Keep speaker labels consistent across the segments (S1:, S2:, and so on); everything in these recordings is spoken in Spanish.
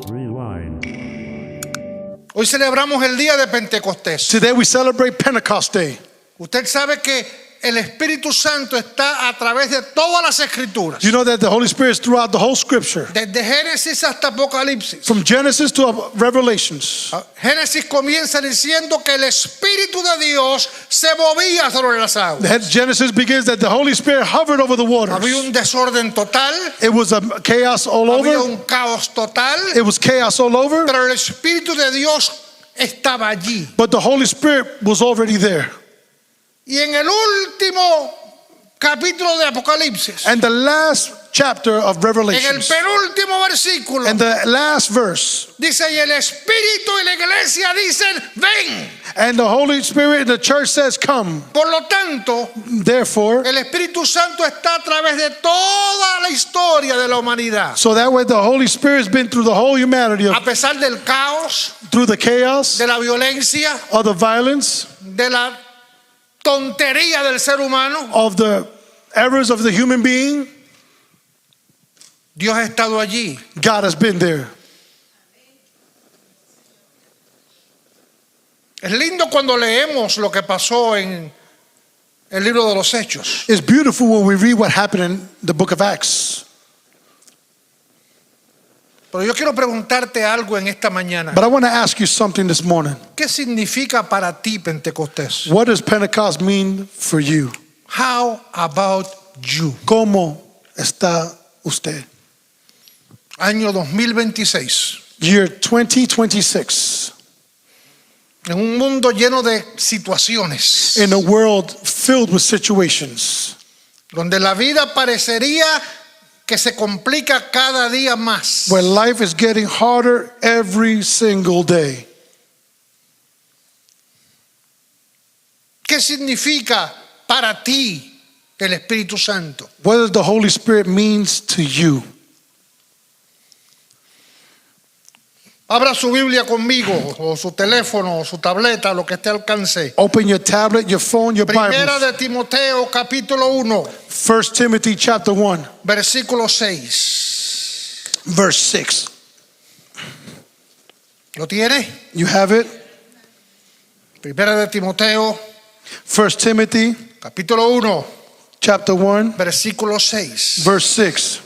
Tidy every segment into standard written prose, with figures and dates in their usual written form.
S1: Rewind.
S2: Hoy celebramos el día de Pentecostés.
S3: Today we celebrate Pentecost Day.
S2: Usted sabe que el Espíritu Santo está a través de todas las escrituras.
S3: You know that the Holy Spirit is throughout the whole scripture.
S2: Desde Génesis hasta Apocalipsis.
S3: From Genesis to Revelations.
S2: Génesis comienza diciendo que el Espíritu de Dios se movía sobre las aguas.
S3: Genesis begins that the Holy Spirit hovered over the waters.
S2: Había un desorden total.
S3: It was a chaos all
S2: Había
S3: over.
S2: un caos total.
S3: It was chaos all over.
S2: Pero el Espíritu de Dios estaba allí.
S3: But the Holy Spirit was already there.
S2: Y en el último capítulo de Apocalipsis,
S3: And the last chapter of
S2: en el
S3: Revelations,
S2: penúltimo versículo,
S3: and the last verse,
S2: dice: y el Espíritu y la iglesia dicen, ven.
S3: and the Holy Spirit and the church says, come.
S2: Por lo tanto,
S3: Therefore,
S2: el Espíritu Santo está a través de toda la historia de la humanidad.
S3: so that way the Holy Spirit's been through the whole humanity,
S2: A pesar del caos,
S3: through the chaos,
S2: de la violencia,
S3: of the violence,
S2: de la tontería del ser humano,
S3: of the errors of the human being.
S2: Dios ha estado allí.
S3: God has been there.
S2: Es lindo cuando leemos lo que pasó en el libro de los Hechos.
S3: It's beautiful when we read what happened in the book of Acts.
S2: Pero yo quiero preguntarte algo en esta mañana.
S3: But I want to ask you something this morning.
S2: ¿Qué significa para ti Pentecostés?
S3: What does Pentecost mean for you?
S2: How about you?
S3: ¿Cómo está usted?
S2: Año 2026.
S3: Year 2026.
S2: En un mundo lleno de situaciones,
S3: In a world filled with situations
S2: donde la vida parecería que se complica cada día más.
S3: where life is getting harder every single day.
S2: ¿Qué significa para ti el Espíritu Santo?
S3: What does the Holy Spirit means to you?
S2: Abra su Biblia conmigo, o su teléfono, o su tableta, lo que esté al alcance.
S3: Open your tablet, your phone, your
S2: Primera
S3: Bible.
S2: de Timoteo, capítulo 1,
S3: 1 Timothy chapter 1,
S2: versículo 6.
S3: verse 6.
S2: ¿Lo tiene?
S3: You have it?
S2: Primera de Timoteo,
S3: 1 Timothy
S2: capítulo 1,
S3: chapter 1,
S2: versículo 6.
S3: verse 6.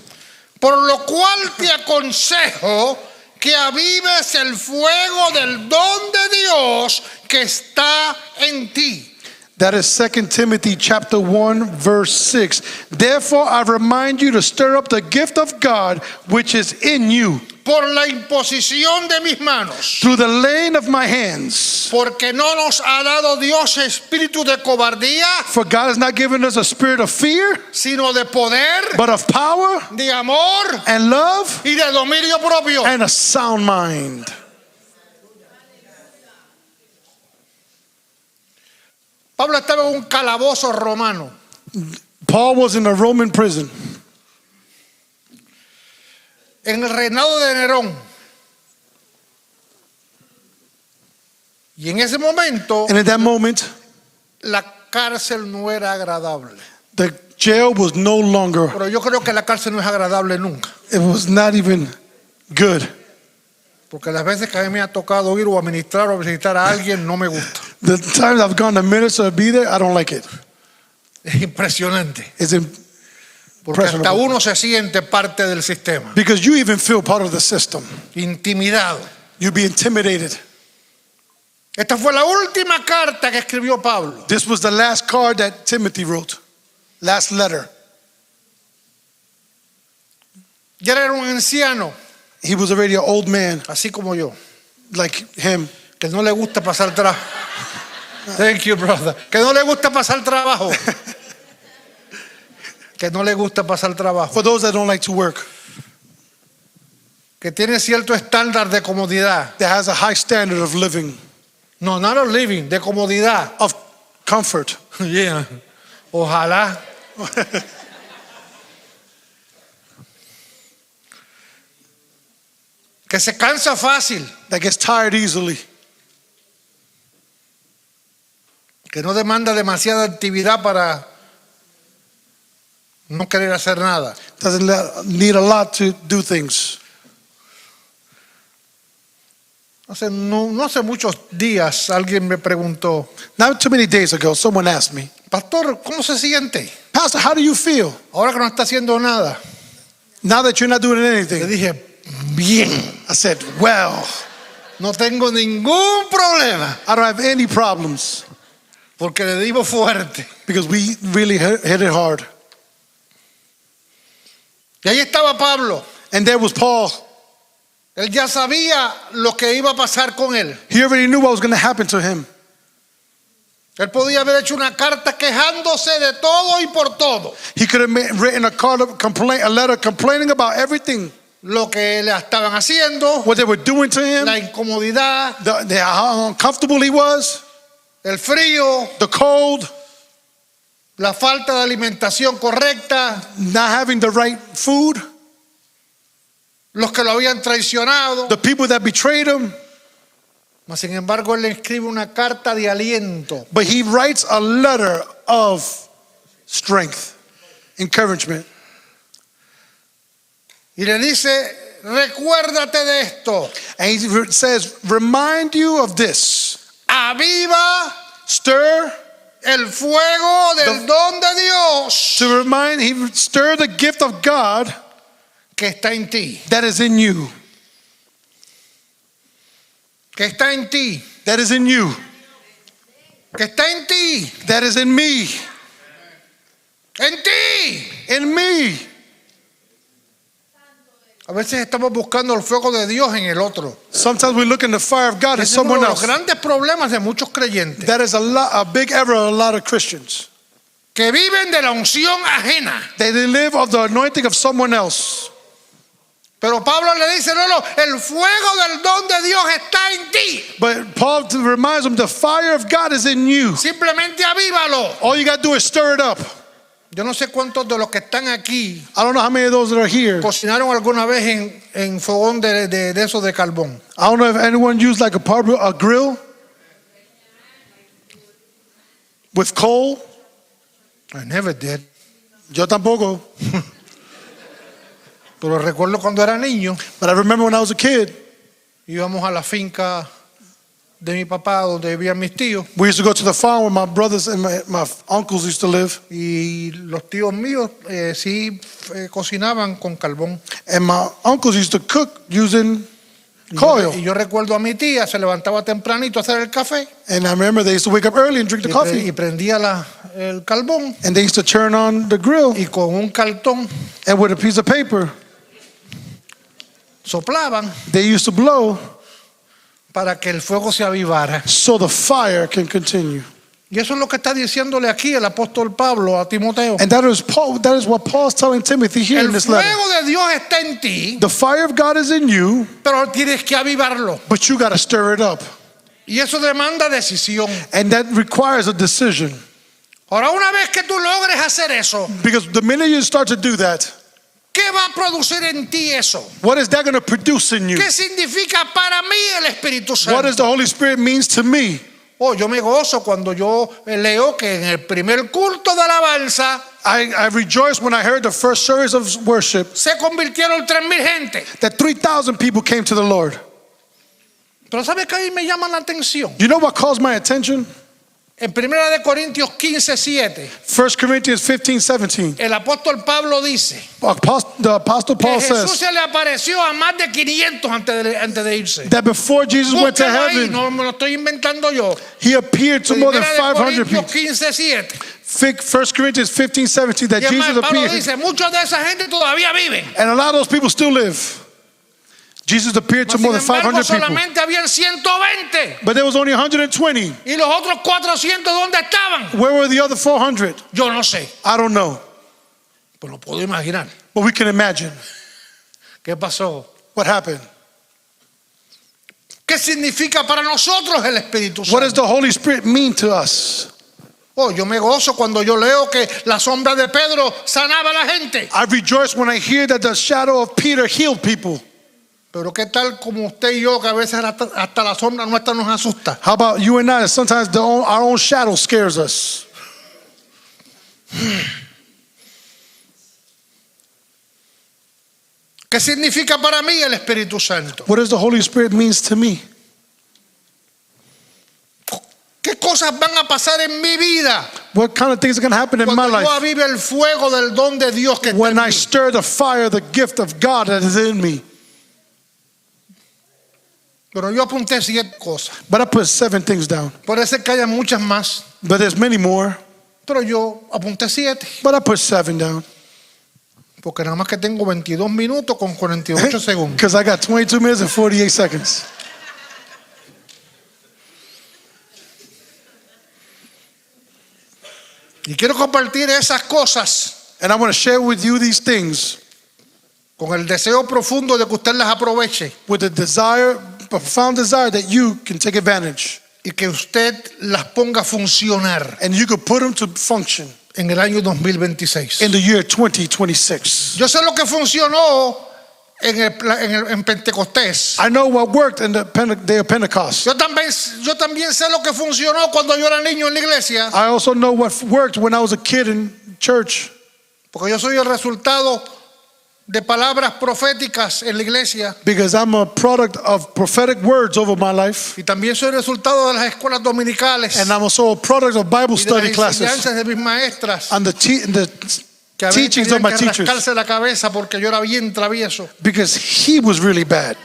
S2: Por lo cual te aconsejo que avives el fuego del don de Dios que está en ti.
S3: That is 2 Timothy chapter 1 verse 6. Therefore I remind you to stir up the gift of God which is in you
S2: Por la imposición de mis manos.
S3: through the laying of my hands.
S2: Porque no nos ha dado Dios espíritu de cobardía,
S3: For God has not given us a spirit of fear,
S2: sino de poder,
S3: but of power
S2: de amor
S3: and love
S2: y de dominio propio.
S3: and a sound mind.
S2: Pablo estaba en un calabozo romano.
S3: Paul was in a Roman prison
S2: En el reinado de Nerón. Y en ese momento
S3: and at that moment
S2: la cárcel no era agradable.
S3: the jail was no longer,
S2: Pero yo creo que la cárcel no es agradable nunca.
S3: it was not even good.
S2: Porque las veces que a mí me ha tocado ir o administrar o visitar a alguien no me gusta.
S3: The times I've gone to minister or be there, I don't like it.
S2: Es impresionante.
S3: It's
S2: Porque hasta
S3: impressionable.
S2: uno se siente parte del sistema.
S3: Because you even feel part of the system.
S2: Intimidado.
S3: You'd be intimidated.
S2: Esta fue la última carta que escribió Pablo.
S3: This was the last card that Timothy wrote. Last letter.
S2: Ya era un anciano,
S3: He was already an old man,
S2: así como yo,
S3: like him.
S2: que no le gusta pasar trabajo. Thank you, brother. Que no le gusta pasar trabajo. Que no le gusta pasar trabajo.
S3: For those that don't like to work,
S2: Que tiene cierto estándar de comodidad.
S3: that has a high standard of living,
S2: No, not of living, de comodidad.
S3: of comfort.
S2: Yeah. Ojalá. Que se cansa fácil.
S3: That gets tired easily.
S2: Que no demanda demasiada actividad para no querer hacer nada.
S3: Doesn't need a lot to do things.
S2: No hace muchos días alguien me preguntó,
S3: Not too many days ago, someone asked me,
S2: Pastor, ¿cómo se siente?
S3: Pastor, how do you feel
S2: Ahora que no está haciendo nada.
S3: now that you're not doing
S2: Le
S3: anything?
S2: dije, bien,
S3: I said, well,
S2: no tengo ningún problema,
S3: I don't have any problems
S2: porque le dimos fuerte.
S3: because we really hit it hard.
S2: Y ahí estaba Pablo.
S3: And there was Paul.
S2: Él ya sabía lo que iba a pasar con él.
S3: He already knew what was going to happen to him.
S2: Él podía haber hecho una carta quejándose de todo y por todo.
S3: He could have written a letter complaining about everything,
S2: Lo que le estaban haciendo,
S3: what they were doing to him,
S2: la incomodidad,
S3: how uncomfortable he was,
S2: el frío,
S3: the cold,
S2: la falta de alimentación correcta,
S3: not having the right food,
S2: los que lo habían traicionado.
S3: the people that betrayed him.
S2: Mas sin embargo, él le escribe una carta de aliento.
S3: But he writes a letter of strength, encouragement.
S2: Y le dice, recuérdate de esto.
S3: And he says, remind you of this.
S2: Aviva
S3: Stir,
S2: el fuego del don de Dios
S3: to remind, he stir the gift of God
S2: que está en ti.
S3: that is in you.
S2: Que está en ti.
S3: That is in you.
S2: Que está en ti.
S3: That is in me.
S2: En ti.
S3: In me.
S2: A veces estamos buscando el fuego de Dios en el otro.
S3: Sometimes we look in the fire of God in
S2: Ese es uno
S3: someone
S2: de los
S3: else.
S2: grandes problemas de muchos creyentes.
S3: That is a big error of a lot of Christians.
S2: Que viven de la unción ajena.
S3: They live of the anointing of someone else.
S2: Pero Pablo le dice, no, el fuego del don de Dios está en ti.
S3: But Paul reminds them the fire of God is in you.
S2: Simplemente avívalo.
S3: All you got to do is stir it up.
S2: Yo no sé cuántos de los que están aquí
S3: I don't know how many of those that are here.
S2: cocinaron alguna vez en fogón de esos de carbón.
S3: I don't know if anyone used like a grill with coal.
S2: I never did.
S3: Yo tampoco.
S2: Pero recuerdo cuando era niño,
S3: But I remember when I was a kid,
S2: íbamos a la finca de mi papá donde vivían mis tíos.
S3: we used to go to the farm where my brothers and my uncles used to live.
S2: Y los tíos míos sí cocinaban con carbón.
S3: And my uncles used to cook using coal.
S2: Y yo recuerdo a mi tía, se levantaba tempranito a hacer el café
S3: And I remember they used to wake up early and drink the
S2: y
S3: coffee.
S2: prendía el carbón
S3: And they used to turn on the grill.
S2: y con un cartón
S3: And with a piece of paper,
S2: soplaban
S3: they used to blow
S2: para que el fuego se avivara.
S3: so the fire can continue.
S2: Y eso es lo que está diciéndole aquí el apóstol Pablo a Timoteo.
S3: And that is what Paul's telling Timothy here in
S2: El
S3: this letter.
S2: fuego de Dios está en ti,
S3: The fire of God is in you,
S2: pero tienes que avivarlo.
S3: but you got to stir it up.
S2: Y eso demanda decisión.
S3: And that requires a decision.
S2: Ahora, una vez que tú logres hacer eso,
S3: Because the minute you start to do that,
S2: ¿qué va a producir en ti eso?
S3: what is that going to produce in you?
S2: ¿Qué significa para mí el Espíritu
S3: What does
S2: Santo?
S3: the Holy Spirit means to me?
S2: Oh, yo me gozo cuando yo leo que en el primer culto de alabanza
S3: I rejoiced when I heard the first service of worship
S2: se convirtieron 3,000 gente.
S3: that 3,000 people came to the Lord.
S2: Pero ¿sabe qué ahí me llama la atención?
S3: You know what calls my attention?
S2: En 1 de Corintios 15:7,
S3: 1 Corinthians 15:17.
S2: el apóstol Pablo dice
S3: The Apostle
S2: que
S3: Paul
S2: Jesús
S3: says
S2: se le apareció a más de 500 antes de irse.
S3: that before Jesus went to
S2: Búsquelo ahí,
S3: heaven,
S2: no me lo estoy inventando yo.
S3: he appeared to more than
S2: 1 de
S3: 500
S2: Corintios
S3: people.
S2: 15:7.
S3: 1 Corinthians 15:17 that
S2: Y es más,
S3: Jesus
S2: Pablo
S3: appeared.
S2: dice, muchos de esa gente todavía viven.
S3: And a lot of those people still live. Jesus appeared to
S2: Mas,
S3: more
S2: sin
S3: than
S2: embargo,
S3: 500 people.
S2: solamente habían 120.
S3: But there was only 120.
S2: ¿Y los otros 400 dónde estaban?
S3: Where were the other 400?
S2: Yo no sé,
S3: I don't know.
S2: pero lo puedo imaginar.
S3: But we can imagine
S2: ¿Qué pasó?
S3: what happened.
S2: ¿Qué significa para nosotros el Espíritu
S3: What does
S2: Santo?
S3: the Holy Spirit mean to us?
S2: Oh, yo me gozo cuando yo leo que la sombra de Pedro sanaba a la gente.
S3: I rejoice when I hear that the shadow of Peter healed people.
S2: Pero qué tal como usted y yo, que a veces hasta la sombra nuestra nos asusta.
S3: How about you and I? Sometimes our own shadow scares us.
S2: ¿Qué significa para mí el Espíritu Santo?
S3: What does the Holy Spirit means to me?
S2: cosas van a pasar en mi vida
S3: What kind of things are going to happen in my
S2: cuando yo
S3: life
S2: avive el fuego del don de Dios que está en
S3: when I
S2: mí?
S3: stir the fire, the gift of God that is in me?
S2: Pero yo apunté 7 cosas.
S3: But I put 7 things down.
S2: Puede ser que haya muchas más,
S3: But there's many more.
S2: pero yo apunté 7.
S3: But I put 7 down.
S2: Porque nada más que tengo 22 minutos con 48 segundos.
S3: Because I got 22 minutes and 48 seconds.
S2: Y quiero compartir esas cosas
S3: And I want to share with you these things
S2: con el deseo profundo de que usted las aproveche
S3: with a desire, a profound desire that you can take advantage
S2: y que usted las ponga a funcionar
S3: and you can put them to function
S2: en el año 2026.
S3: in the year 2026.
S2: Yo sé lo que funcionó en Pentecostés.
S3: I know what worked in the day of Pentecost.
S2: Yo también sé lo que funcionó cuando yo era niño en la iglesia,
S3: I also know what worked when I was a kid in church
S2: porque yo soy el resultado de palabras proféticas en la iglesia
S3: because I'm a product of prophetic words over my life.
S2: y también soy el resultado de las escuelas dominicales
S3: And I'm also a product of Bible
S2: y de
S3: study
S2: las
S3: classes
S2: enseñanzas de mis maestras
S3: and the
S2: que a veces
S3: teachings of
S2: tenían
S3: my
S2: que
S3: teachers
S2: rascarse la cabeza porque yo era bien travieso.
S3: because he was really bad.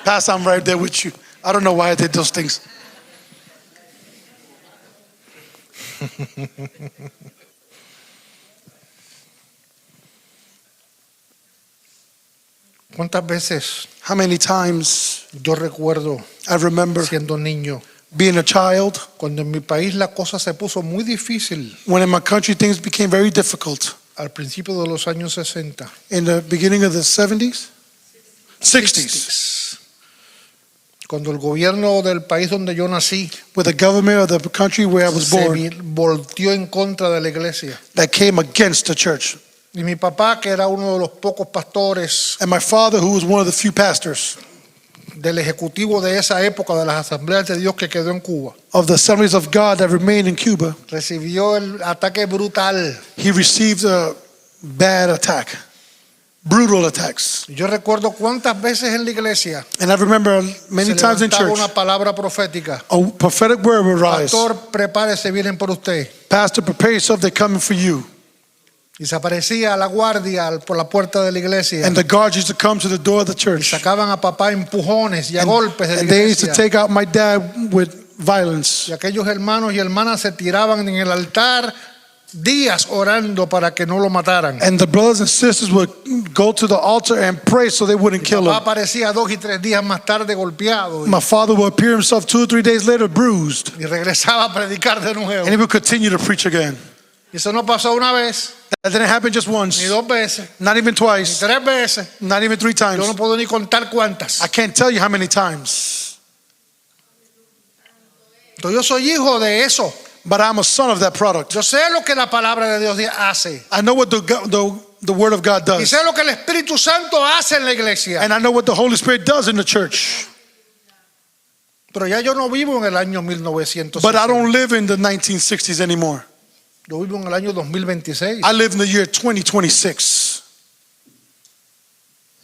S3: Pastor, I'm right there with you. I don't know why I did those things.
S2: ¿Cuántas veces
S3: How many times
S2: yo recuerdo
S3: I remember
S2: siendo niño,
S3: being a child
S2: cuando en mi país la cosa se puso muy difícil
S3: when in my country things became very difficult
S2: al principio de los años 60?
S3: in the beginning of the 70s? 60s.
S2: Cuando el gobierno del país donde yo nací
S3: With the government of the country where I was
S2: se
S3: born
S2: volteó en contra de la iglesia.
S3: that came against the church.
S2: Y mi papá, que era uno de los pocos pastores
S3: And my father, who was one of the few pastors
S2: del ejecutivo de esa época de las asambleas de Dios que quedó en Cuba,
S3: of the Assemblies of God that remained in Cuba,
S2: recibió el ataque brutal.
S3: he received a bad attack, brutal attacks.
S2: Y yo recuerdo cuántas veces en la iglesia
S3: And I remember many
S2: se
S3: times in
S2: levantaba
S3: church,
S2: una palabra profética.
S3: a prophetic word would rise.
S2: Pastor, prepárese, vienen por usted.
S3: Pastor, prepare yourself, they're coming for you.
S2: Y se aparecía la guardia por la puerta de la iglesia.
S3: And the guards used to come to the door of the
S2: Y
S3: church.
S2: sacaban a papá a empujones y a golpes de la
S3: And they used to
S2: iglesia.
S3: take out my dad with violence.
S2: Y aquellos hermanos y hermanas se tiraban en el altar días orando para que no lo mataran.
S3: And the brothers and sisters would go to the altar and pray so they wouldn't kill
S2: Papá
S3: him.
S2: aparecía 2 y 3 días más tarde golpeado
S3: My father would appear himself 2 or 3 days later bruised.
S2: y regresaba a predicar de nuevo.
S3: And he would continue to preach again.
S2: Y eso no pasó una vez,
S3: That didn't happen just once,
S2: ni 2 veces,
S3: not even
S2: ni
S3: twice,
S2: 3 veces.
S3: not even 3
S2: Yo no
S3: times.
S2: puedo ni contar cuántas.
S3: I can't tell you how many times.
S2: Entonces yo soy hijo de eso.
S3: But I'm a son of that product.
S2: Yo sé lo que la palabra de Dios hace.
S3: I know what the word of God
S2: Y
S3: does.
S2: sé lo que el Espíritu Santo hace en la iglesia.
S3: And I know what the Holy Spirit does in the church.
S2: Pero ya yo no vivo en el año 1960.
S3: But I don't live in the 1960s anymore.
S2: Yo vivo en el año 2026.
S3: I live in the year 2026.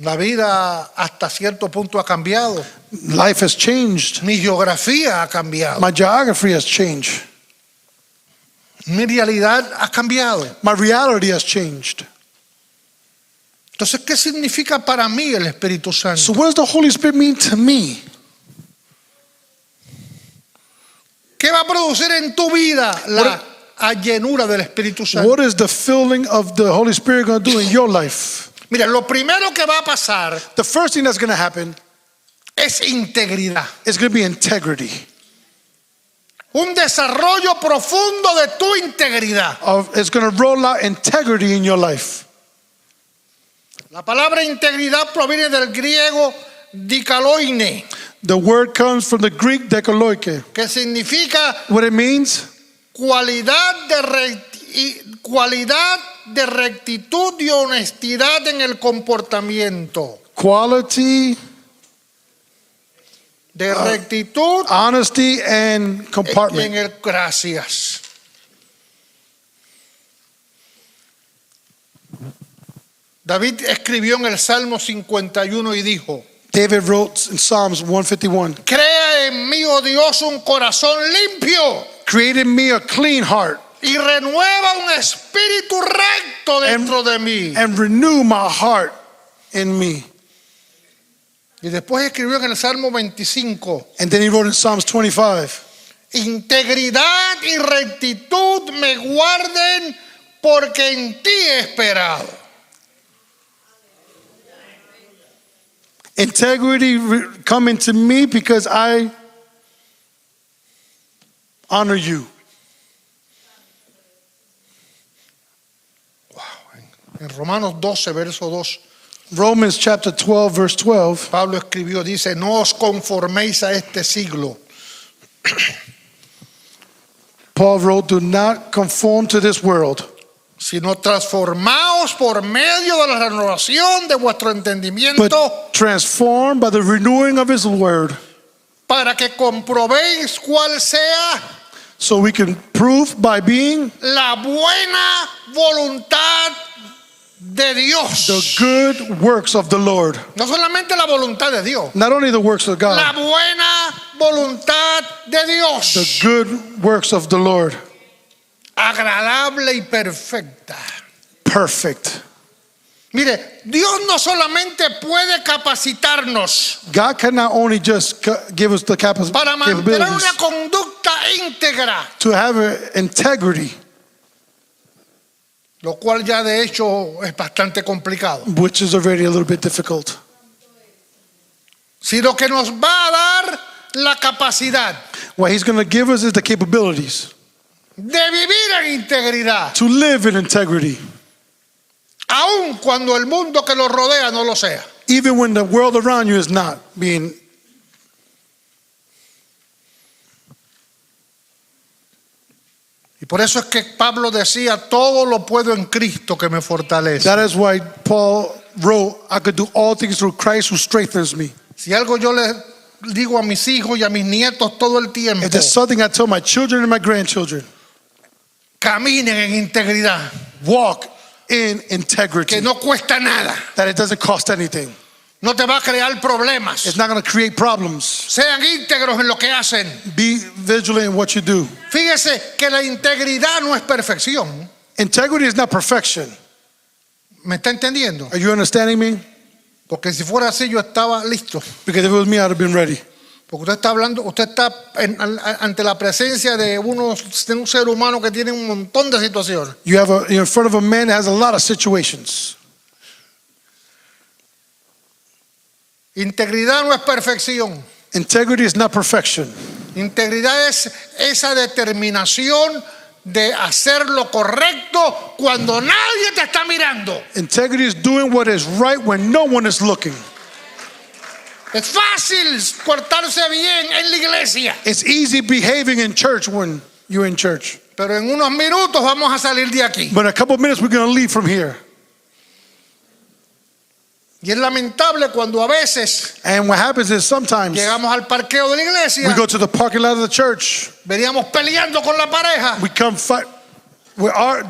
S2: La vida hasta cierto punto ha cambiado.
S3: Life has changed.
S2: Mi geografía ha cambiado.
S3: My geography has changed.
S2: Mi realidad ha cambiado.
S3: My reality has changed.
S2: Entonces, ¿qué significa para mí el Espíritu
S3: So
S2: Santo?
S3: what does the Holy Spirit mean to me?
S2: ¿Qué va a producir en tu vida la llenura del Espíritu Santo?
S3: What is the filling of the Holy Spirit going to do in your life?
S2: Mira, lo primero que va a pasar
S3: The first thing that's going to happen
S2: es integridad.
S3: is going to be integrity.
S2: Un desarrollo profundo de tu integridad.
S3: It's going to roll out integrity in your life.
S2: La palabra integridad proviene del griego dikaloine,
S3: The word comes from the Greek dekaloike.
S2: que significa
S3: What it means?
S2: cualidad de rectitud y honestidad en el comportamiento.
S3: Quality,
S2: De rectitud
S3: honesty, and
S2: en
S3: compartment.
S2: el gracias. David escribió en el Salmo 51 y dijo:
S3: David wrote in Psalms 151,
S2: crea en mí, oh Dios, un corazón limpio
S3: Create in me a clean heart
S2: y renueva un espíritu recto dentro de mí.
S3: and renew my heart in me.
S2: Y después escribió en el Salmo 25,
S3: And then he wrote in Psalms 25,
S2: integridad y rectitud me guarden porque en ti he esperado.
S3: integrity come into me because I honor you.
S2: En Romanos 12, verso 2,
S3: Romans chapter 12, verse 12.
S2: Pablo escribió, dice, no os conforméis a este siglo,
S3: Paul wrote, do not conform to this world,
S2: sino transformaos por medio de la renovación de vuestro entendimiento
S3: but transformed by the renewing of his word,
S2: para que comprobéis cuál sea
S3: so we can prove by being
S2: la buena voluntad de Dios.
S3: the good works of the Lord.
S2: No solamente la voluntad de Dios,
S3: Not only the works of
S2: la
S3: God,
S2: buena voluntad de Dios,
S3: the good works of the Lord.
S2: agradable y perfecta.
S3: Perfect.
S2: Mire, Dios no solamente puede capacitarnos
S3: God can not only just give us the
S2: para mantener
S3: capabilities
S2: una conducta íntegra,
S3: to have integrity,
S2: lo cual ya de hecho es bastante complicado,
S3: which is already a little bit difficult,
S2: sino que nos va a dar la capacidad
S3: what he's going to give us is the capabilities
S2: de vivir en integridad,
S3: to live in integrity,
S2: aun cuando el mundo que lo rodea no lo sea.
S3: even when the world around you is not being.
S2: Y por eso es que Pablo decía, todo lo puedo en Cristo que me fortalece.
S3: That is why Paul wrote, I could do all things through Christ who strengthens me.
S2: Si algo yo le digo a mis hijos y a mis nietos todo el tiempo,
S3: If there's something I tell my children and my grandchildren,
S2: caminen en integridad,
S3: walk in integrity,
S2: que no cuesta nada,
S3: that it doesn't cost anything.
S2: no te va a crear problemas.
S3: It's not going to create problems.
S2: Sean íntegros en lo que hacen.
S3: Be vigilant in what you do.
S2: Fíjese que la integridad no es perfección.
S3: Integrity is not perfection.
S2: ¿Me está entendiendo?
S3: Are you understanding me?
S2: Porque si fuera así yo estaba listo.
S3: Because if it was me, I'd have been ready.
S2: Porque usted está hablando, usted está ante la presencia de un ser humano que tiene un montón de situaciones.
S3: You're in front of a man that has a lot of situations.
S2: Integridad no es perfección.
S3: Integrity is not perfection.
S2: Integridad es esa determinación de hacer lo correcto cuando nadie te está mirando.
S3: Integrity is doing what is right when no one is looking.
S2: Es fácil portarse bien en la iglesia,
S3: It's easy behaving in church when you're in church.
S2: pero en unos minutos vamos a salir de aquí.
S3: But in a couple of minutes, we're going to leave from here.
S2: Y es lamentable cuando a veces
S3: And what happens is sometimes
S2: llegamos al parqueo de la iglesia,
S3: we go to the parking lot of the church.
S2: veníamos peleando con la pareja.
S3: We come fight. We are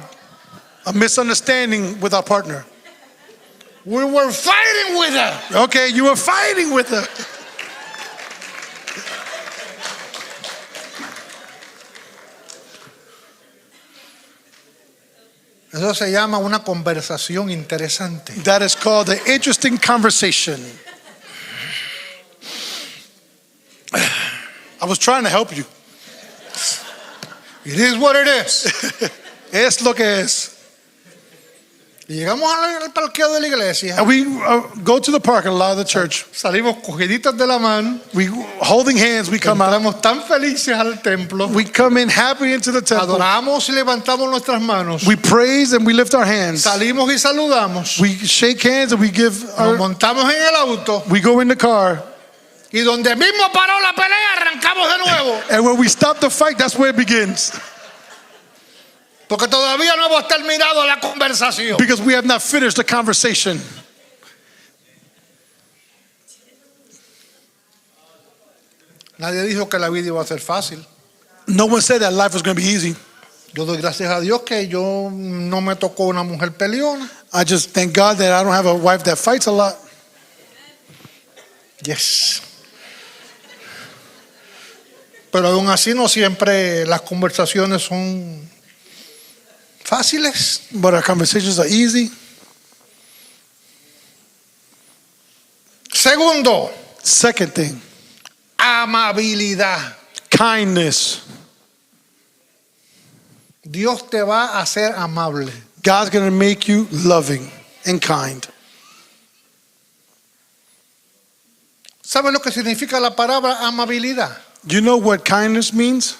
S3: a misunderstanding with our partner.
S2: We were fighting with her.
S3: Okay, you were fighting with her.
S2: Eso se llama una conversación interesante.
S3: That is called the interesting conversation. I was trying to help you.
S2: It is what it is.
S3: Es lo que es.
S2: Y llegamos al parqueo de la iglesia.
S3: And we go to the parking lot of the church.
S2: Salimos cogiditos de la mano.
S3: We holding hands. We come out.
S2: Entramos tan felices al templo.
S3: We come in happy into the temple.
S2: Adoramos y levantamos nuestras manos.
S3: We praise and we lift our hands.
S2: Salimos y saludamos.
S3: We shake hands and we give.
S2: Nos montamos en el auto.
S3: We go in the car.
S2: Y donde mismo paró la pelea, arrancamos de nuevo.
S3: And when we stop the fight, that's where it begins.
S2: Porque todavía no hemos terminado la conversación.
S3: Because we have not finished the conversation.
S2: Nadie dijo que la vida iba a ser fácil.
S3: No one said that life was going to be easy.
S2: Yo doy gracias a Dios que yo no me tocó una mujer peleona.
S3: I just thank God that I don't have a wife that fights a lot.
S2: Yes. Pero aún así no siempre las conversaciones son fáciles.
S3: but our conversations are easy.
S2: Segundo,
S3: Second thing,
S2: amabilidad.
S3: kindness.
S2: Dios te va a hacer amable.
S3: God's going to make you loving and kind.
S2: ¿Sabes lo que significa la palabra amabilidad?
S3: Do you know what kindness means?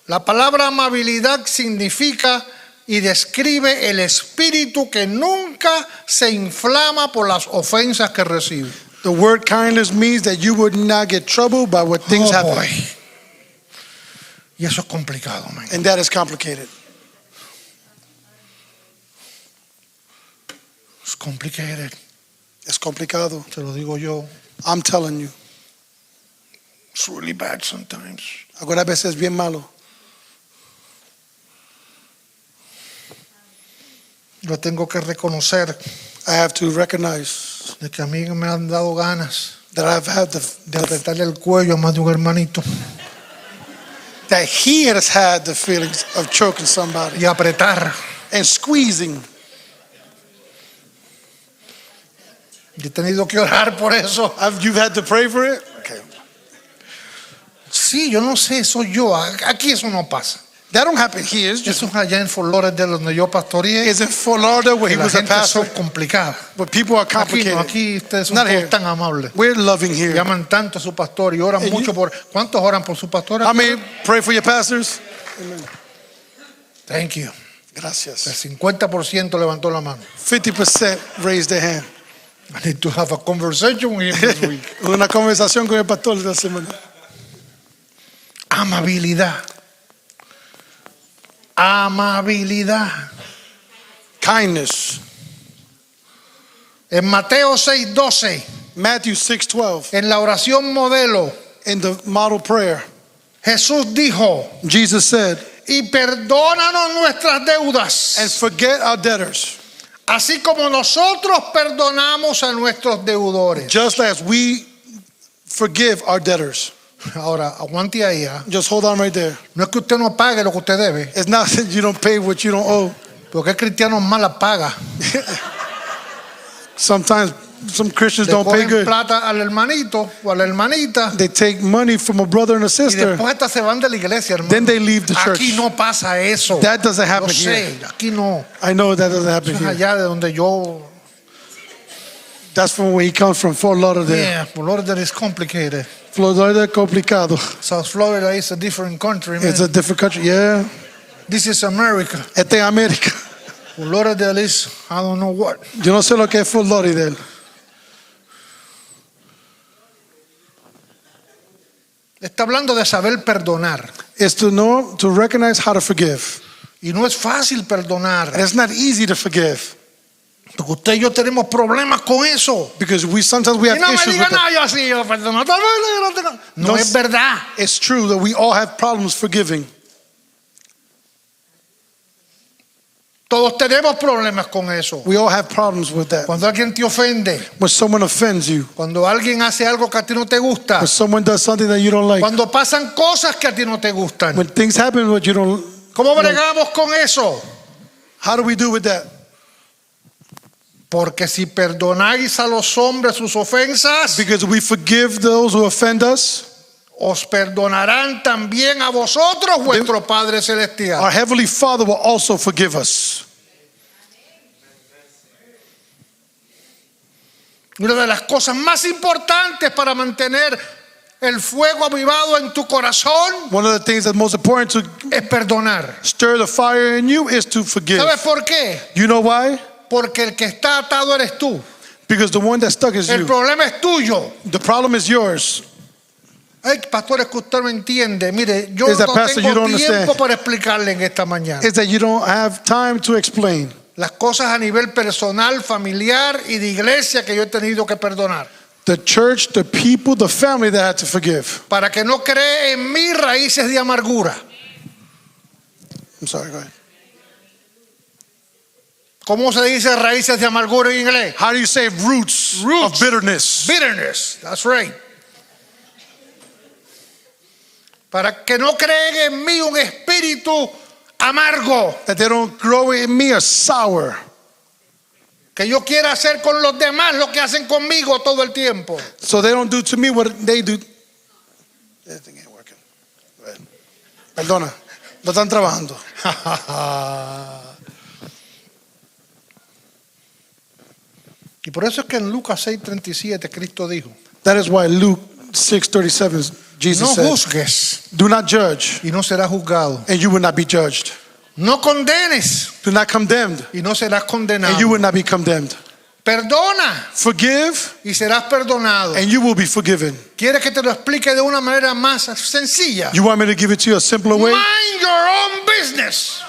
S2: La palabra amabilidad significa y describe el espíritu que nunca se inflama por las ofensas que recibe.
S3: The word kindness means that you would not get troubled by what things happen.
S2: Boy. Y eso es complicado, man.
S3: And that is complicated.
S2: It's complicated.
S3: Es complicado.
S2: Te lo digo yo.
S3: I'm telling you.
S2: It's really bad sometimes.
S3: Algunas veces es bien malo.
S2: Lo tengo que reconocer
S3: I have to recognize
S2: de que a mí me han dado ganas
S3: that I've had
S2: de apretarle el cuello a más de un hermanito
S3: that he has had the feelings of choking somebody
S2: y apretar.
S3: and squeezing.
S2: Y he tenido que orar por eso.
S3: You've had to pray for it? Okay.
S2: Sí, yo no sé, soy yo. Aquí eso no pasa.
S3: That don't happen here. It's just
S2: Eso es allá en Fort Lauderdale donde yo pastoreé.
S3: it's in Fort Lauderdale where he
S2: La
S3: was a
S2: gente son
S3: pastor.
S2: complicadas.
S3: But people are
S2: Aquí no,
S3: complicated.
S2: aquí ustedes son
S3: Not
S2: todos
S3: here.
S2: tan amables.
S3: We're loving here.
S2: Llaman tanto a su pastor y oran
S3: And
S2: mucho
S3: you-
S2: por. ¿Cuántos oran por su pastor?
S3: I mean, pray for your pastors.
S2: Thank you. El
S3: Gracias.
S2: 50% levantó la mano.
S3: 50% raised their hand.
S2: I need to have a conversation with him this week.
S3: Una conversación con el pastor de la semana.
S2: Amabilidad. Amabilidad.
S3: Kindness.
S2: En Mateo 6:12,
S3: Matthew 6:12.
S2: en la oración modelo,
S3: In the model prayer,
S2: Jesús dijo:
S3: Jesus said,
S2: y perdónanos nuestras deudas,
S3: and forget our debtors,
S2: así como nosotros perdonamos a nuestros deudores.
S3: just as we forgive our debtors.
S2: Ahora, aguante ahí.
S3: Just hold on right there.
S2: No es que usted no pague lo que usted debe,
S3: It's not that you don't pay what you don't owe.
S2: porque el cristiano mala paga.
S3: Sometimes some Christians
S2: Le
S3: don't pay
S2: cogen
S3: good.
S2: plata al hermanito o a la hermanita
S3: They take money from a brother and a
S2: y
S3: sister.
S2: después hasta se van de la iglesia, hermano.
S3: Then they leave the church.
S2: Aquí no pasa eso.
S3: That doesn't
S2: Yo
S3: happen here.
S2: sé, aquí no.
S3: I know that doesn't happen
S2: Eso es
S3: here.
S2: allá de donde yo.
S3: That's from where he comes from, Fort Lauderdale.
S2: Yeah, Fort Lauderdale is complicated.
S3: Florida complicado.
S2: South Florida is a different country, man.
S3: It's a different country. Yeah.
S2: This is America.
S3: Esta es América.
S2: Fort Lauderdale is, I don't know what.
S3: Yo no sé lo que es Fort Lauderdale.
S2: Está hablando de saber perdonar.
S3: It's to know, to recognize how to forgive.
S2: Y no es fácil perdonar.
S3: And it's not easy to forgive
S2: Porque usted y yo tenemos problemas con eso.
S3: because sometimes we
S2: Y
S3: have
S2: no me
S3: issues
S2: diga
S3: with it.
S2: nada, yo así, yo perdono. No
S3: No,
S2: es verdad.
S3: It's true that we all have problems forgiving.
S2: Todos tenemos problemas con eso.
S3: We all have problems with that.
S2: Cuando alguien te ofende,
S3: When someone offends you,
S2: cuando alguien hace algo que a ti no te gusta,
S3: when someone does something that you don't like,
S2: cuando pasan cosas que a ti no te gustan.
S3: when things happen what you don't,
S2: ¿Cómo bregamos con eso?
S3: how do we do with that?
S2: Porque si perdonáis a los hombres sus ofensas,
S3: Because we forgive those who offend us,
S2: os perdonarán también a vosotros vuestro Padre Celestial.
S3: our Heavenly Father will also forgive us.
S2: Una de las cosas más importantes para mantener el fuego avivado en tu corazón
S3: One of the things that's most important to
S2: es perdonar.
S3: stir the fire in you is to forgive.
S2: ¿Sabes por qué?
S3: You know why?
S2: Porque el que está atado eres tú.
S3: Because the one that's stuck is
S2: El
S3: you.
S2: problema es tuyo.
S3: The problem is yours.
S2: Ay, pastor, es que usted no entiende. Mire, yo
S3: Is that,
S2: no
S3: pastor, you
S2: tengo
S3: don't
S2: tiempo
S3: understand?
S2: para explicarle en esta mañana.
S3: It's that you don't have time to explain.
S2: Las cosas a nivel personal, familiar y de iglesia que yo he tenido que perdonar.
S3: The church, the people, the family that had to forgive.
S2: Para que no cree en mí raíces de amargura.
S3: I'm sorry, go ahead.
S2: ¿Cómo se dice raíces de amargura en inglés?
S3: How do you say roots
S2: Roots.
S3: of bitterness?
S2: Bitterness. That's right. para que no creen en mí un espíritu amargo
S3: that they don't grow in me a sour,
S2: que yo quiera hacer con los demás lo que hacen conmigo todo el tiempo.
S3: so they don't do to me what they do. That thing ain't working. Go ahead. Perdona, no están trabajando.
S2: Y por eso es que en Lucas 6:37 Cristo dijo:
S3: That is why Luke 6:37, Jesus
S2: no
S3: said,
S2: juzgues
S3: do not judge,
S2: y no serás juzgado.
S3: and you will not be judged.
S2: No condenes
S3: Do not condemn,
S2: y no serás condenado.
S3: and you will not be condemned.
S2: Perdona
S3: Forgive,
S2: y serás perdonado.
S3: and you will be forgiven.
S2: ¿Quieres que te lo explique de una manera más sencilla?
S3: You want me to give it to you a simpler way?
S2: Mind your own business.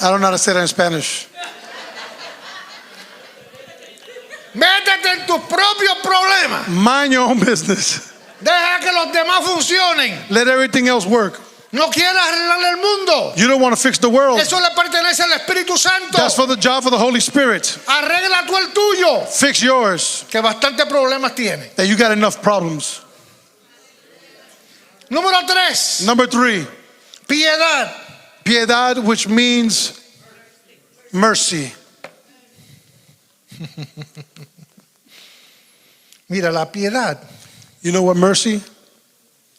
S3: I don't know how to say that in Spanish.
S2: Métete en tus propios problemas.
S3: Mind your own business.
S2: Deja que los demás funcionen.
S3: Let everything else work.
S2: No quieras arreglar el mundo.
S3: You don't want to fix the world.
S2: Eso le pertenece al Espíritu Santo.
S3: That's for the job of the Holy Spirit.
S2: Arregla tú el tuyo,
S3: Fix yours.
S2: que bastante problemas tiene.
S3: That you got enough problems.
S2: Número 3,
S3: Number 3,
S2: piedad.
S3: piedad, which means mercy.
S2: Mira, la piedad
S3: You know what mercy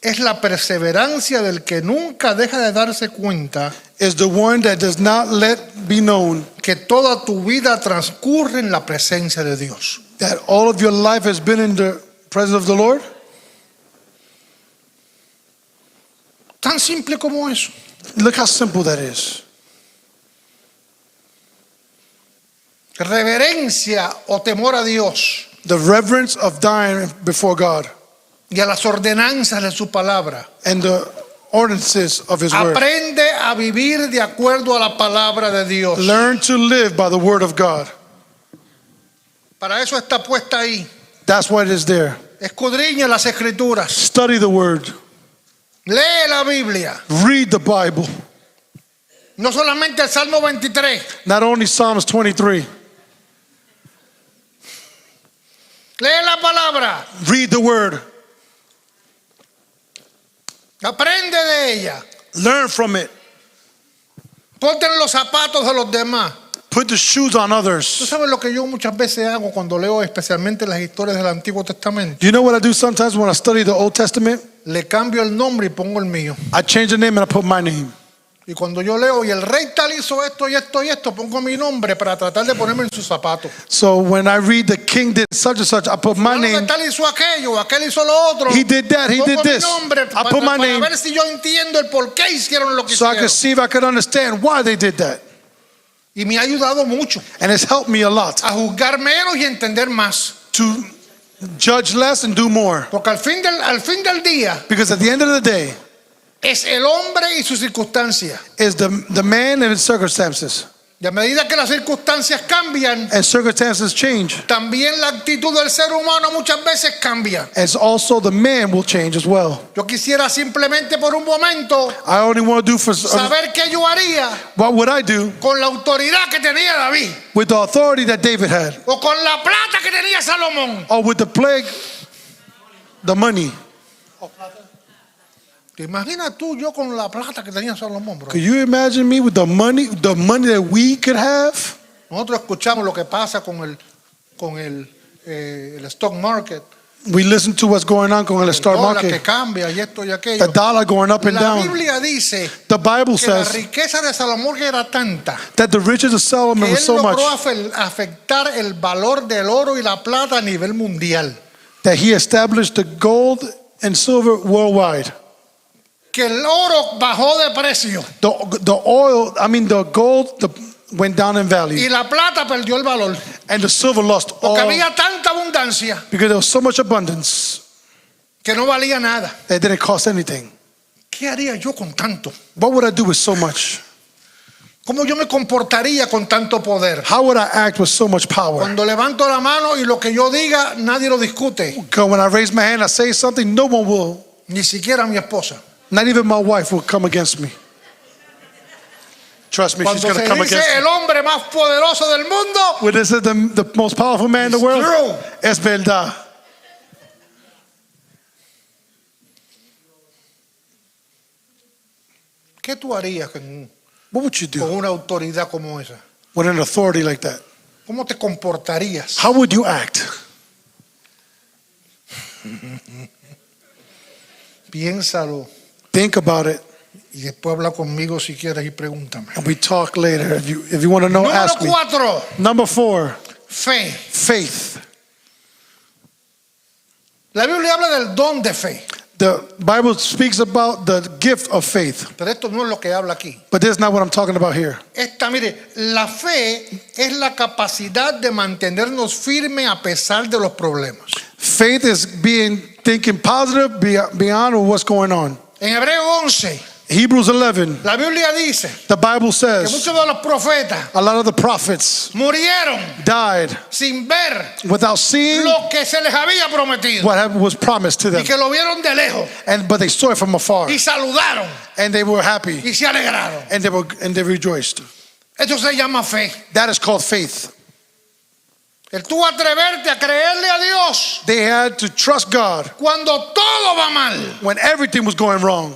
S2: es la perseverancia del que nunca deja de darse cuenta
S3: is? The one that does not let be known
S2: que toda tu vida transcurre en la presencia de Dios.
S3: that all of your life has been in the presence of the Lord.
S2: Tan simple como eso.
S3: Look how simple that is.
S2: Reverencia o temor a Dios
S3: The reverence of dying before God
S2: y a las ordenanzas de su palabra.
S3: and the ordinances of His word.
S2: Aprende a vivir de acuerdo a la palabra de Dios.
S3: Learn to live by the word of God.
S2: Para eso está puesta ahí.
S3: That's why it is there.
S2: Escudriña las escrituras.
S3: Study the word.
S2: Lee la Biblia.
S3: Read the Bible.
S2: No solamente el Salmo 23.
S3: Not only Psalms 23.
S2: Lee la palabra.
S3: Read the word.
S2: Aprende de ella.
S3: Learn from it.
S2: Ponte en los zapatos de los demás.
S3: Put the shoes on
S2: Tú
S3: others.
S2: sabes lo que yo muchas veces hago cuando leo especialmente las historias del Antiguo Testamento.
S3: Do you know what I do sometimes when I study the Old Testament?
S2: Le cambio el nombre y pongo el mío.
S3: I change the name and I put my name.
S2: Y cuando yo leo y el rey tal hizo esto y esto y esto, pongo mi nombre para tratar de ponerme en sus zapatos.
S3: So when I read the king did such and such, I put my
S2: Fulano de
S3: name.
S2: tal hizo aquello, aquel hizo lo otro.
S3: He did that, he
S2: Pongo
S3: did
S2: mi
S3: this.
S2: nombre
S3: I put my
S2: para
S3: name
S2: ver si yo entiendo el por qué hicieron lo que
S3: so I
S2: hicieron.
S3: could see if I could understand why they did that.
S2: Y me ha ayudado mucho
S3: And it's helped me a lot
S2: a juzgar menos y entender más.
S3: to judge less and do more.
S2: Porque al fin del día
S3: Because at the end of the day,
S2: es el hombre y sus circunstancias.
S3: is the man and his circumstances.
S2: Y a medida que las circunstancias cambian,
S3: And circumstances change.
S2: también la actitud del ser humano muchas veces cambia.
S3: As also the man will change as well.
S2: Yo quisiera simplemente por un momento
S3: I only want to do for
S2: saber qué yo haría
S3: what would I do
S2: con la autoridad que tenía David,
S3: with the authority that David had,
S2: o con la plata que tenía Salomón.
S3: or with the plague, the money.
S2: ¿Te imaginas tú yo con la plata que tenía Salomón, bro?
S3: Could you imagine me with the money that we could have?
S2: Nosotros escuchamos lo que pasa con el stock market,
S3: We listen to what's going on con el
S2: el
S3: stock
S2: dólar que
S3: market,
S2: cambia y esto y
S3: the
S2: aquello.
S3: dollar going up and
S2: La
S3: down.
S2: Biblia dice
S3: The Bible
S2: que la
S3: says
S2: riqueza de Salomón era tanta
S3: that the riches of Solomon
S2: que
S3: was
S2: él
S3: so much
S2: logró afectar el valor del oro y la plata a nivel mundial.
S3: that he established the gold and silver worldwide.
S2: Que el oro bajó de precio
S3: The gold went down in
S2: y
S3: value,
S2: la plata perdió el valor.
S3: and the silver lost
S2: Porque
S3: all
S2: había tanta abundancia
S3: because there was so much abundance
S2: que no valía nada.
S3: that it didn't cost anything.
S2: ¿Qué haría yo con tanto?
S3: What would I do with so much?
S2: ¿Cómo yo me comportaría con tanto poder?
S3: How would I act with so much power?
S2: Cuando levanto la mano y lo que yo diga nadie lo discute,
S3: Because when I raise my hand, I say something, no one will,
S2: ni siquiera mi esposa.
S3: not even my wife will come against me. Trust me, she's
S2: Cuando
S3: going
S2: se
S3: to come
S2: dice
S3: against me.
S2: el hombre más poderoso del mundo,
S3: When this is the most powerful man in the world,
S2: true.
S3: es verdad.
S2: ¿Qué tú harías con
S3: What would you do
S2: una autoridad como esa?
S3: with an authority like that?
S2: ¿Cómo te comportarías?
S3: How would you act?
S2: Piénsalo
S3: Think about it,
S2: y después habla conmigo si quieres y pregúntame.
S3: and we talk later. If you want to know,
S2: Número
S3: ask me.
S2: 4,
S3: Number 4,
S2: fe.
S3: faith.
S2: La Biblia habla del don de fe,
S3: The Bible speaks about the gift of faith,
S2: pero esto no es lo que habla aquí.
S3: but that's not what I'm talking about here.
S2: Mire, la fe es la capacidad de mantenernos firmes a pesar de los problemas.
S3: Faith is thinking positive beyond what's going on.
S2: En Hebreo 11,
S3: Hebrews 11,
S2: la Biblia dice
S3: the Bible
S2: que
S3: says
S2: muchos de los profetas
S3: a lot of the prophets
S2: murieron
S3: died
S2: sin ver
S3: without seeing
S2: lo que se les había prometido
S3: what was promised to
S2: y
S3: them,
S2: que lo vieron de lejos
S3: but they saw it from afar,
S2: y saludaron
S3: and they were happy,
S2: y se alegraron.
S3: and they rejoiced.
S2: Esto se llama fe.
S3: That is called faith.
S2: El tú atreverte a creerle a Dios
S3: They had to trust God
S2: cuando todo va mal.
S3: when everything was going wrong.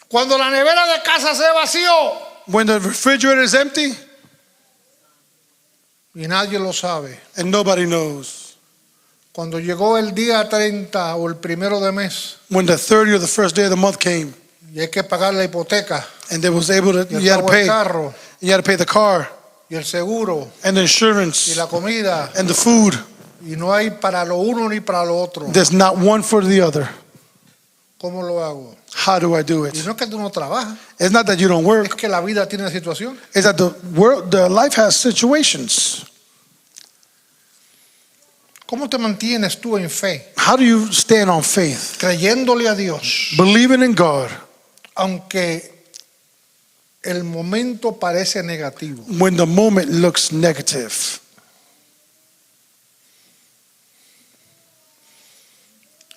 S2: Cuando la nevera de casa se vació
S3: When the refrigerator is empty
S2: y nadie lo sabe.
S3: and nobody knows.
S2: Cuando llegó el día 30 o el primero de mes
S3: When the 30th or the first day of the month came,
S2: y hay que pagar la hipoteca
S3: and they was able to,
S2: y el
S3: you had to
S2: pago del
S3: pay,
S2: carro
S3: you had to pay the car
S2: y el seguro
S3: and the
S2: y
S3: insurance
S2: la comida
S3: and the food.
S2: y no hay para lo uno ni para lo otro.
S3: There's not one for the other.
S2: ¿Cómo lo hago?
S3: How do I do
S2: Y
S3: it?
S2: no es que tú no trabajas,
S3: It's not that you don't
S2: es
S3: work.
S2: que la vida tiene situación.
S3: It's that the life has situations.
S2: ¿Cómo te mantienes tú en fe?
S3: How do you stand on faith?
S2: Creyéndole a Dios,
S3: Believing in God
S2: aunque el momento parece negativo.
S3: when the moment looks negative.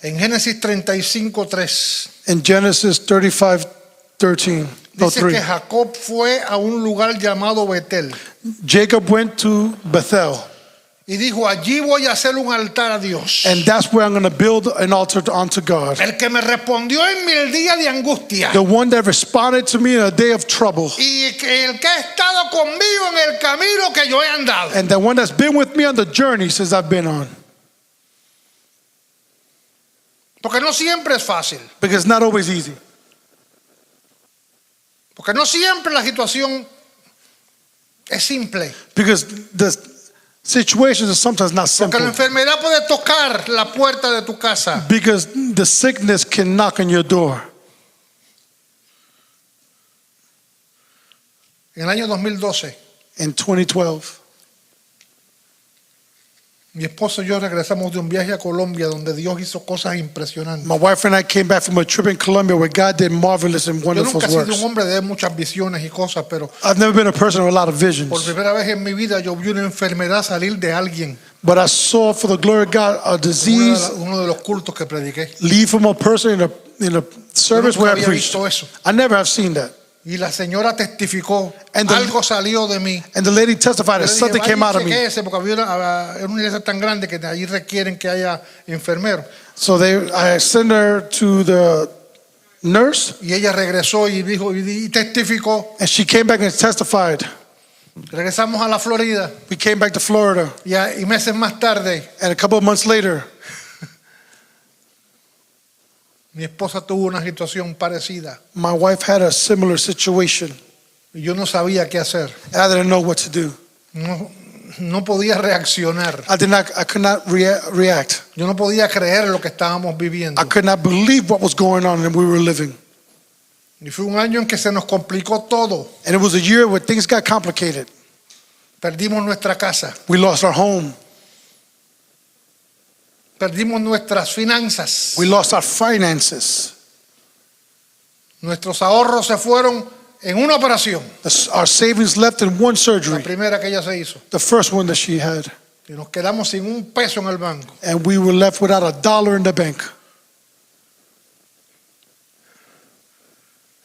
S2: En Génesis 35:3
S3: In Genesis 35:13, no,
S2: dice
S3: 3,
S2: que Jacob fue a un lugar llamado Betel
S3: Jacob went to Bethel,
S2: y dijo: allí voy a hacer un altar a Dios.
S3: and that's where I'm going to build an altar unto God.
S2: El que me respondió en mi día de angustia
S3: The one that responded to me in a day of trouble,
S2: y el que ha estado conmigo en el camino que yo he andado.
S3: and the one that's been with me on the journey since I've been on.
S2: Porque no siempre es fácil.
S3: Because it's not always easy.
S2: Porque no siempre la situación es simple.
S3: Because the situations are sometimes not
S2: Porque la
S3: simple.
S2: enfermedad puede tocar la puerta de tu casa.
S3: Because the sickness can knock on your door.
S2: En el año 2012,
S3: In 2012,
S2: mi esposo y yo regresamos de un viaje a Colombia donde Dios hizo cosas impresionantes.
S3: my wife and I came back from a trip in Colombia where God did marvelous and
S2: Yo
S3: wonderful
S2: nunca he sido un
S3: works.
S2: hombre de muchas visiones y cosas, pero
S3: I've never been a person with a lot of
S2: por
S3: visions,
S2: primera vez en mi vida yo vi una enfermedad salir de alguien.
S3: but I saw, for the glory of God, a disease
S2: Uno de los cultos que prediqué.
S3: leave from a person in a service
S2: Yo nunca
S3: where I
S2: había
S3: preached.
S2: visto eso.
S3: I never have seen that.
S2: Y la señora testificó,
S3: And the-
S2: algo salió de mí.
S3: And the lady testified
S2: Yo
S3: that
S2: le dije,
S3: something
S2: "Vaya
S3: came
S2: y
S3: out of me.
S2: chequéese", porque era una iglesia tan grande que de allí requieren que haya enfermeros.
S3: So I sent her to the nurse,
S2: Y ella regresó y dijo y testificó.
S3: and she came back and testified.
S2: Regresamos a la Florida
S3: We came back to Florida,
S2: y meses más tarde
S3: and a couple of months later,
S2: mi esposa tuvo una situación parecida
S3: my wife had a similar situation.
S2: y yo no sabía qué hacer.
S3: I didn't know what to do.
S2: No podía reaccionar.
S3: I could not react.
S2: Yo no podía creer lo que estábamos viviendo.
S3: I could not believe what was going on and we were living.
S2: Y fue un año en que se nos complicó todo.
S3: And it was a year where things got complicated.
S2: Perdimos nuestra casa,
S3: We lost our home.
S2: perdimos nuestras finanzas.
S3: We lost our finances.
S2: Nuestros ahorros se fueron en una operación,
S3: Our savings left in one
S2: la
S3: surgery,
S2: primera que ella se hizo.
S3: the first one that she had.
S2: Y nos quedamos sin un peso en el banco.
S3: And we were left without $1 in the bank.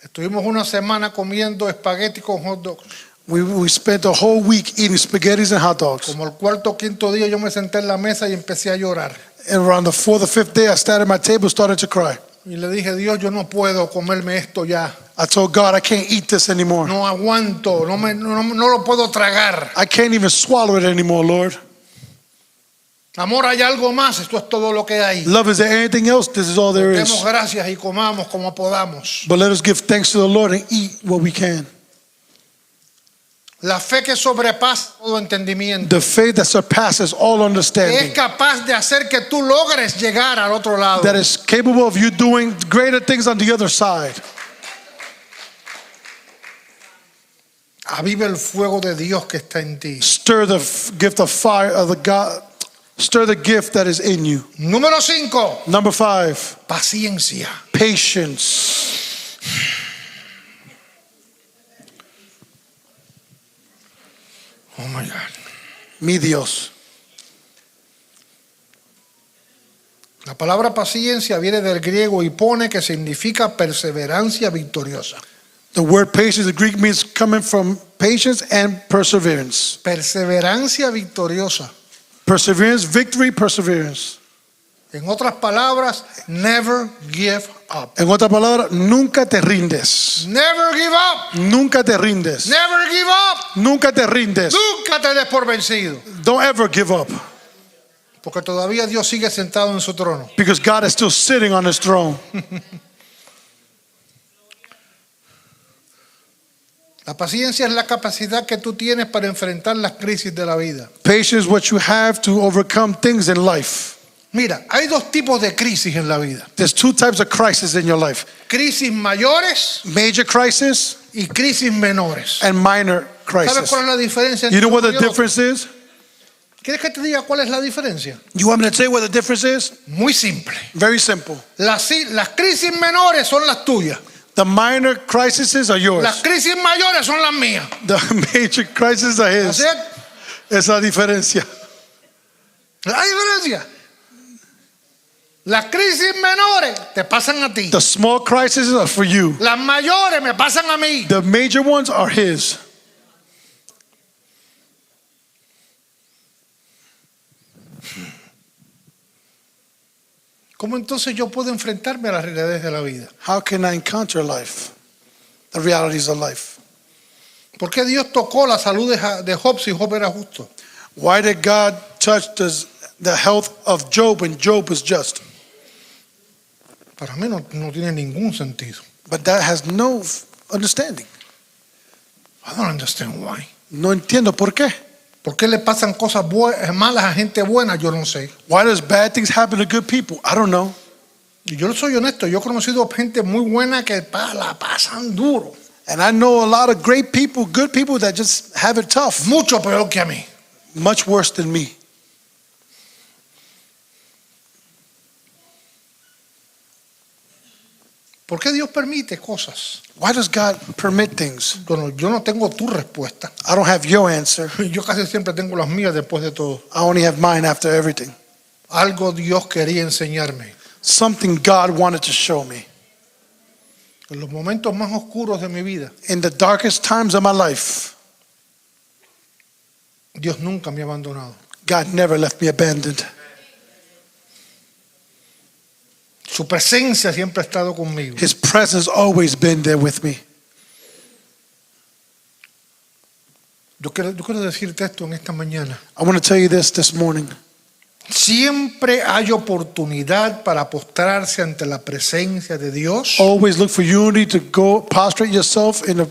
S2: Estuvimos una semana comiendo espagueti con hot dogs.
S3: We spent a whole week eating spaghettis and hot dogs.
S2: Como el cuarto o quinto día yo me senté en la mesa y empecé a llorar.
S3: And around the 4th or 5th day, I sat at my table, started to cry.
S2: Y le dije, Dios, yo no puedo comerme esto ya.
S3: I told God, I can't eat this anymore.
S2: No aguanto, no lo puedo tragar.
S3: I can't even swallow it anymore, Lord.
S2: Amor, hay algo más, esto es todo lo que hay.
S3: Love, is there anything else? This is all there
S2: Demos
S3: is.
S2: gracias y comamos como podamos.
S3: But let us give thanks to the Lord and eat what we can.
S2: La fe que sobrepasa todo entendimiento
S3: The faith that surpasses all
S2: es
S3: understanding,
S2: capaz de hacer que tú logres llegar al otro lado.
S3: that is capable of you doing greater things on the other side.
S2: Aviva el fuego de Dios que está en ti.
S3: Stir the gift of fire of the God. Stir the gift that is in you.
S2: Número 5,
S3: Number 5,
S2: paciencia.
S3: patience.
S2: Oh my God.
S3: Mi Dios.
S2: La palabra paciencia viene del griego hipone, que significa perseverancia victoriosa.
S3: The word patience, the Greek means coming from patience and perseverance.
S2: Perseverancia victoriosa.
S3: Perseverance, victory, perseverance.
S2: En otras palabras, never give up.
S3: En otra palabra, nunca te rindes.
S2: Never give up.
S3: Nunca te rindes.
S2: Never give up.
S3: Nunca te rindes.
S2: Nunca te des por vencido.
S3: Don't ever give up,
S2: Porque todavía Dios sigue sentado en su trono.
S3: because God is still sitting on his throne.
S2: La paciencia es la capacidad que tú tienes para enfrentar las crisis de la vida.
S3: Patience is what you have to overcome things in life.
S2: Mira, hay dos tipos de crisis en la vida.
S3: There's two types of crises in your life.
S2: Crisis mayores
S3: Major crisis
S2: y crisis menores.
S3: and minor
S2: ¿Sabes
S3: crisis.
S2: cuál es la diferencia
S3: You
S2: entre
S3: know what
S2: uno
S3: the
S2: y otro?
S3: difference is?
S2: ¿Quieres que te diga cuál es la diferencia?
S3: You want me to tell you what the difference is?
S2: Muy simple.
S3: Very simple.
S2: Las crisis menores son las tuyas.
S3: The minor crises are yours.
S2: Las crisis mayores son las mías.
S3: The major crises are his.
S2: ¿Así es?
S3: Esa es la diferencia.
S2: La diferencia. Las crisis menores te pasan a ti.
S3: The small crises are for you.
S2: Las mayores me pasan a mí.
S3: The major ones are his.
S2: ¿Cómo entonces yo puedo enfrentarme a las realidades de la vida?
S3: How can I encounter life? The realities of life.
S2: ¿Por qué Dios tocó la salud de Job si Job era justo?
S3: Why did God touch the health of Job when Job was just?
S2: Para mí no tiene ningún sentido.
S3: But that has no understanding.
S2: I don't understand why.
S3: No entiendo por qué.
S2: ¿Por qué le pasan cosas malas a gente buena? Yo no sé.
S3: Why does bad things happen to good people? I don't know.
S2: Y yo soy honesto, yo he conocido gente muy buena que la pasan duro.
S3: And I know a lot of great people, good people that just have it tough.
S2: Mucho peor que a mí.
S3: Much worse than me.
S2: ¿Por qué Dios permite cosas?
S3: Why does God permit things?
S2: Bueno, yo no tengo tu respuesta.
S3: I don't have your answer.
S2: Yo casi siempre tengo las mías después de todo.
S3: I only have mine after everything.
S2: Algo Dios quería enseñarme.
S3: Something God wanted to show me.
S2: En los momentos más oscuros de mi vida,
S3: In the darkest times of my life,
S2: Dios nunca me ha abandonado.
S3: God never left me abandoned.
S2: Su presencia siempre ha estado conmigo.
S3: His presence always been there with me.
S2: Yo quiero decirte esto en esta mañana.
S3: I want to tell you this morning.
S2: Siempre hay oportunidad para postrarse ante la presencia de Dios
S3: Always look for unity to go prostrate yourself in the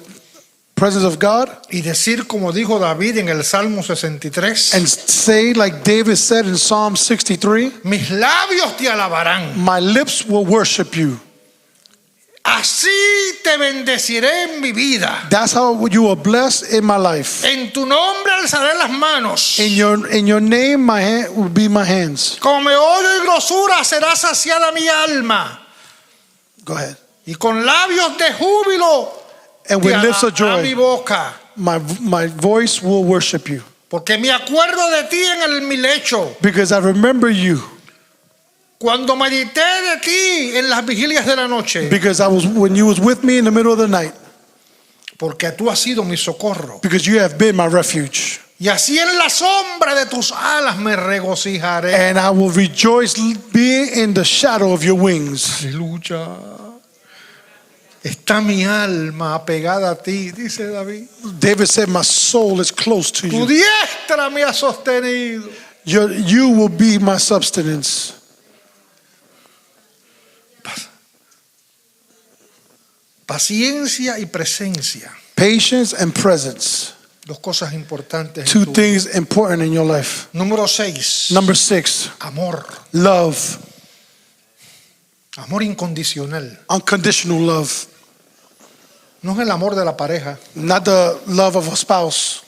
S3: presence of God
S2: y decir como dijo David en el Salmo 63,
S3: and say like David said in Psalm 63,
S2: mis labios te alabarán.
S3: my lips will worship you.
S2: Así te bendeciré en mi vida.
S3: That's how you are blessed in my life.
S2: En tu nombre alzaré las manos.
S3: In your name, my hand will be my hands.
S2: Con meollo y grosura será saciada mi alma.
S3: Go ahead.
S2: Y con labios de júbilo
S3: And with lips of
S2: a mi
S3: joy,
S2: boca.
S3: my voice will worship you.
S2: Porque me acuerdo de ti en mi lecho.
S3: Because I remember you.
S2: Cuando medité de ti en las vigilias de la noche.
S3: Because when you was with me in the middle of the night.
S2: Porque tú has sido mi socorro.
S3: Because you have been my refuge.
S2: Y así en la sombra de tus alas me regocijaré.
S3: and I will rejoice being in the shadow of your wings.
S2: Aleluya. Está mi alma apegada a ti, dice David.
S3: David said, my soul is close to
S2: Tu
S3: you.
S2: diestra me ha sostenido.
S3: You will be my substance.
S2: Paciencia y presencia.
S3: Patience and presence.
S2: Dos cosas importantes. en
S3: Two
S2: tu vida.
S3: things important in your life.
S2: Número 6.
S3: Number 6,
S2: Amor.
S3: love.
S2: Amor incondicional.
S3: Unconditional love.
S2: No es el amor de la pareja.
S3: Not the love of a spouse.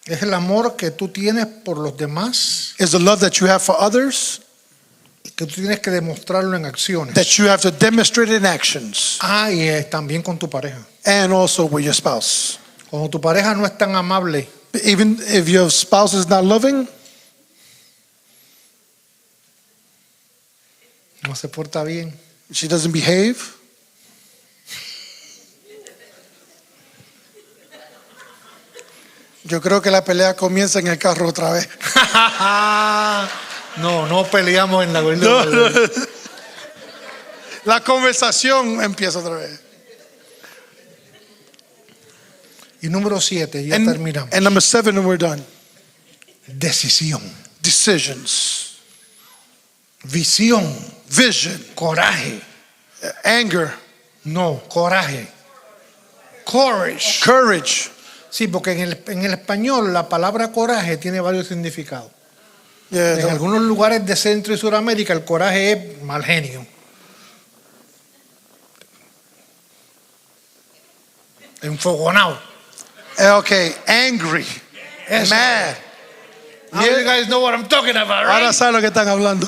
S2: Es el amor que tú tienes por los demás
S3: It's the love that you have for others
S2: y que tú tienes que demostrarlo en acciones.
S3: that you have to demonstrate in actions,
S2: Y también con tu pareja.
S3: and also with your spouse.
S2: Cuando tu pareja no es tan amable,
S3: Even if your spouse is not loving,
S2: no se porta bien,
S3: she doesn't behave, yo creo que la pelea comienza en el carro otra vez.
S2: no peleamos en la
S3: No. La conversación empieza otra vez.
S2: Y número 7, ya
S3: And,
S2: terminamos.
S3: and number 7, and we're done.
S2: Decisión,
S3: Decisions,
S2: visión,
S3: vision,
S2: coraje.
S3: anger,
S2: No, coraje. Courage.
S3: courage.
S2: Sí, porque en el español la palabra coraje tiene varios significados.
S3: Yeah,
S2: En algunos lugares de Centro y Suramérica el coraje es mal genio. Enfogonado.
S3: okay, angry,
S2: Eso.
S3: mad.
S2: Now you guys know what I'm talking about, right?
S3: Ahora saben lo que están hablando.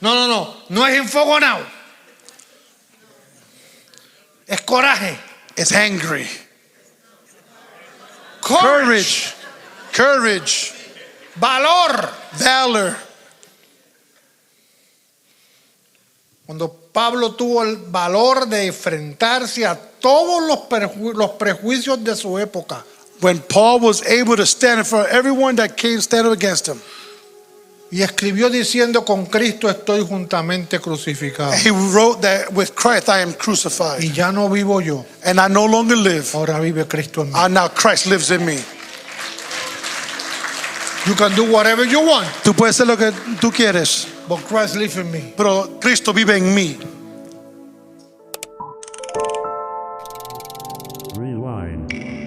S2: No es enfogonado. Es coraje.
S3: It's angry.
S2: Courage.
S3: Courage,
S2: Valor.
S3: valor.
S2: Cuando Pablo tuvo el valor de enfrentarse a todos los prejuicios de su época.
S3: When Paul was able to stand in front of everyone that came stand up against him,
S2: Y escribió diciendo, con Cristo estoy juntamente crucificado.
S3: he wrote that with Christ I am crucified,
S2: Y ya no vivo yo,
S3: and I no longer live.
S2: ahora vive Cristo en mí.
S3: Now Christ lives in me.
S2: You can do whatever you want,
S3: Tú puedes hacer lo que tú quieres,
S2: but Christ lives in me.
S3: pero Cristo vive en mí.
S1: Rewind.